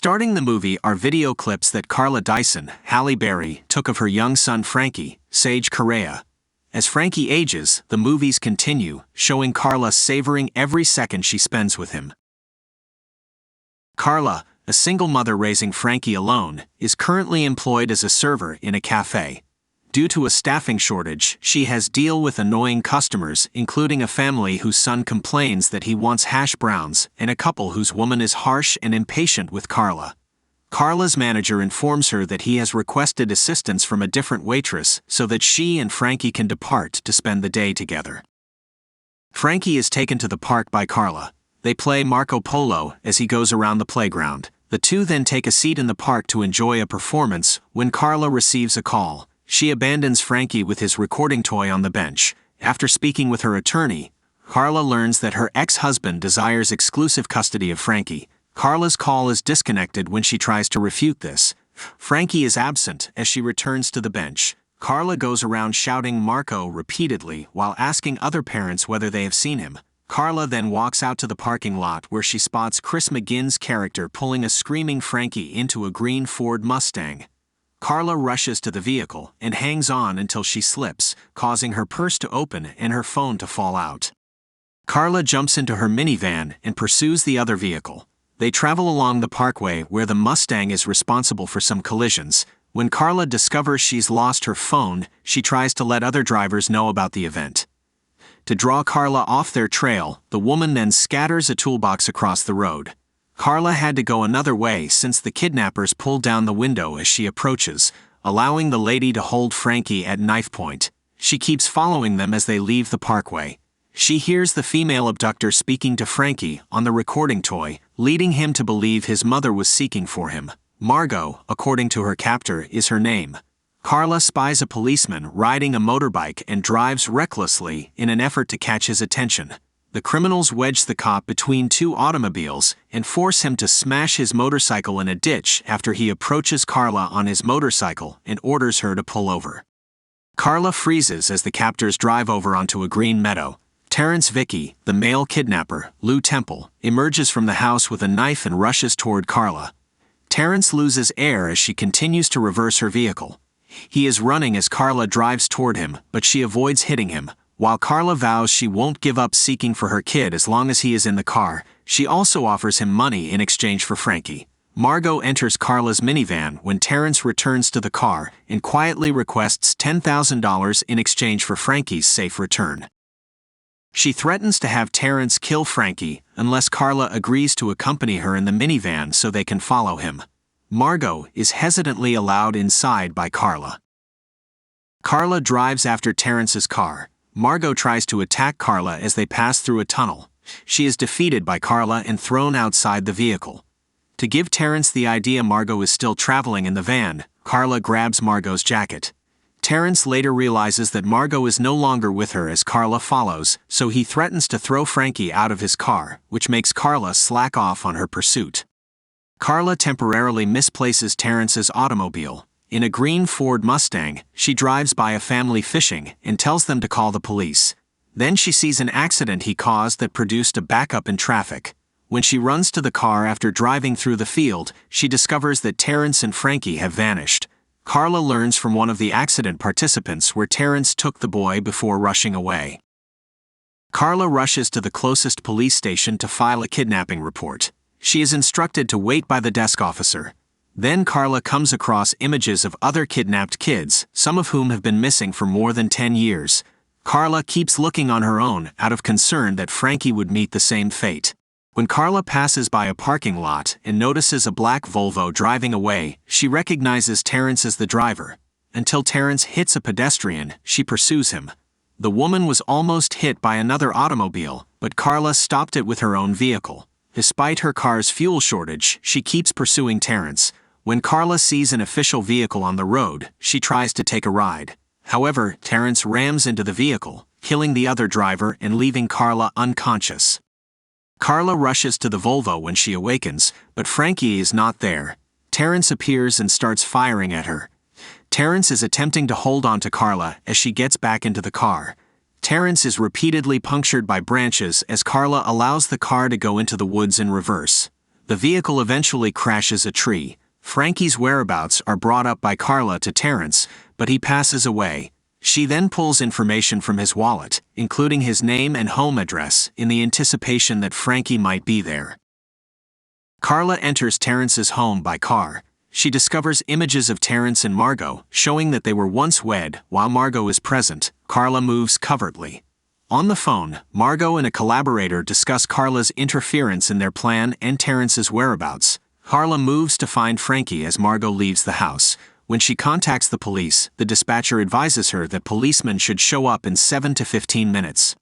Starting the movie are video clips that Carla Dyson, Halle Berry, took of her young son Frankie, Sage Correa. As Frankie ages, the movies continue, showing Carla savoring every second she spends with him. Carla, a single mother raising Frankie alone, is currently employed as a server in a cafe. Due to a staffing shortage, she has to deal with annoying customers, including a family whose son complains that he wants hash browns, and a couple whose woman is harsh and impatient with Carla. Carla's manager informs her that he has requested assistance from a different waitress so that she and Frankie can depart to spend the day together. Frankie is taken to the park by Carla. They play Marco Polo as he goes around the playground. The two then take a seat in the park to enjoy a performance when Carla receives a call. She abandons Frankie with his recording toy on the bench. After speaking with her attorney, Carla learns that her ex-husband desires exclusive custody of Frankie. Carla's call is disconnected when she tries to refute this. Frankie is absent as she returns to the bench. Carla goes around shouting Marco repeatedly while asking other parents whether they have seen him. Carla then walks out to the parking lot where she spots Chris McGinn's character pulling a screaming Frankie into a green Ford Mustang. Carla rushes to the vehicle and hangs on until she slips, causing her purse to open and her phone to fall out. Carla jumps into her minivan and pursues the other vehicle. They travel along the parkway where the Mustang is responsible for some collisions. When Carla discovers she's lost her phone, she tries to let other drivers know about the event. To draw Carla off their trail, the woman then scatters a toolbox across the road. Carla had to go another way since the kidnappers pull down the window as she approaches, allowing the lady to hold Frankie at knife point. She keeps following them as they leave the parkway. She hears the female abductor speaking to Frankie on the recording toy, leading him to believe his mother was seeking for him. Margot, according to her captor, is her name. Carla spies a policeman riding a motorbike and drives recklessly in an effort to catch his attention. The criminals wedge the cop between two automobiles and force him to smash his motorcycle in a ditch after he approaches Carla on his motorcycle and orders her to pull over. Carla freezes as the captors drive over onto a green meadow. Terrence Vicky, the male kidnapper, Lou Temple, emerges from the house with a knife and rushes toward Carla. Terrence loses air as she continues to reverse her vehicle. He is running as Carla drives toward him, but she avoids hitting him. While Carla vows she won't give up seeking for her kid as long as he is in the car, she also offers him money in exchange for Frankie. Margot enters Carla's minivan when Terrence returns to the car and quietly requests $10,000 in exchange for Frankie's safe return. She threatens to have Terrence kill Frankie unless Carla agrees to accompany her in the minivan so they can follow him. Margot is hesitantly allowed inside by Carla. Carla drives after Terrence's car. Margot tries to attack Carla as they pass through a tunnel. She is defeated by Carla and thrown outside the vehicle. To give Terrence the idea Margot is still traveling in the van, Carla grabs Margot's jacket. Terrence later realizes that Margot is no longer with her as Carla follows, so he threatens to throw Frankie out of his car, which makes Carla slack off on her pursuit. Carla temporarily misplaces Terrence's automobile. In a green Ford Mustang, she drives by a family fishing and tells them to call the police. Then she sees an accident he caused that produced a backup in traffic. When she runs to the car after driving through the field, she discovers that Terrence and Frankie have vanished. Carla learns from one of the accident participants where Terrence took the boy before rushing away. Carla rushes to the closest police station to file a kidnapping report. She is instructed to wait by the desk officer. Then Carla comes across images of other kidnapped kids, some of whom have been missing for more than 10 years. Carla keeps looking on her own out of concern that Frankie would meet the same fate. When Carla passes by a parking lot and notices a black Volvo driving away, she recognizes Terrence as the driver. Until Terrence hits a pedestrian, she pursues him. The woman was almost hit by another automobile, but Carla stopped it with her own vehicle. Despite her car's fuel shortage, she keeps pursuing Terrence. When Carla sees an official vehicle on the road, she tries to take a ride. However, Terrence rams into the vehicle, killing the other driver and leaving Carla unconscious. Carla rushes to the Volvo when she awakens, but Frankie is not there. Terrence appears and starts firing at her. Terrence is attempting to hold on to Carla as she gets back into the car. Terrence is repeatedly punctured by branches as Carla allows the car to go into the woods in reverse. The vehicle eventually crashes a tree. Frankie's whereabouts are brought up by Carla to Terrence, but he passes away. She then pulls information from his wallet, including his name and home address, in the anticipation that Frankie might be there. Carla enters Terrence's home by car. She discovers images of Terrence and Margot, showing that they were once wed. While Margot is present, Carla moves covertly. On the phone, Margot and a collaborator discuss Carla's interference in their plan and Terrence's whereabouts. Carla moves to find Frankie as Margot leaves the house. When she contacts the police, the dispatcher advises her that policemen should show up in 7 to 15 minutes.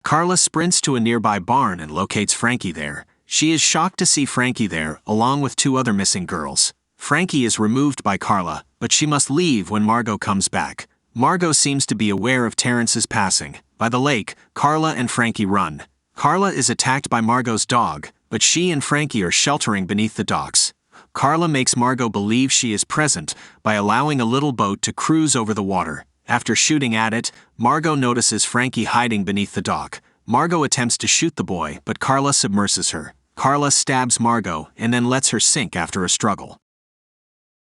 Carla sprints to a nearby barn and locates Frankie there. She is shocked to see Frankie there, along with 2 other missing girls. Frankie is removed by Carla, but she must leave when Margot comes back. Margot seems to be aware of Terrence's passing. By the lake, Carla and Frankie run. Carla is attacked by Margot's dog, but she and Frankie are sheltering beneath the docks. Carla makes Margot believe she is present by allowing a little boat to cruise over the water. After shooting at it, Margot notices Frankie hiding beneath the dock. Margot attempts to shoot the boy, but Carla submerses her. Carla stabs Margot and then lets her sink after a struggle.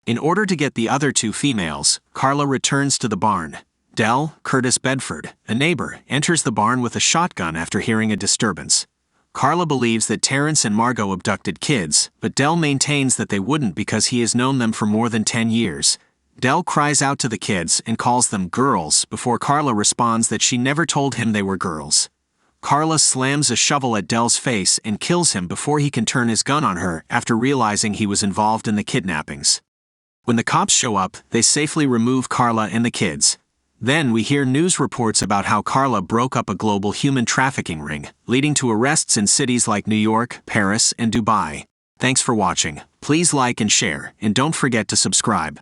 In order to get the other 2 females, Carla returns to the barn. Dell, Curtis Bedford, a neighbor, enters the barn with a shotgun after hearing a disturbance. Carla believes that Terrence and Margot abducted kids, but Dell maintains that they wouldn't because he has known them for more than 10 years. Dell cries out to the kids and calls them girls before Carla responds that she never told him they were girls. Carla slams a shovel at Dell's face and kills him before he can turn his gun on her after realizing he was involved in the kidnappings. When the cops show up, they safely remove Carla and the kids. Then we hear news reports about how Carla broke up a global human trafficking ring, leading to arrests in cities like New York, Paris, and Dubai. Thanks for watching. Please like and share, and don't forget to subscribe.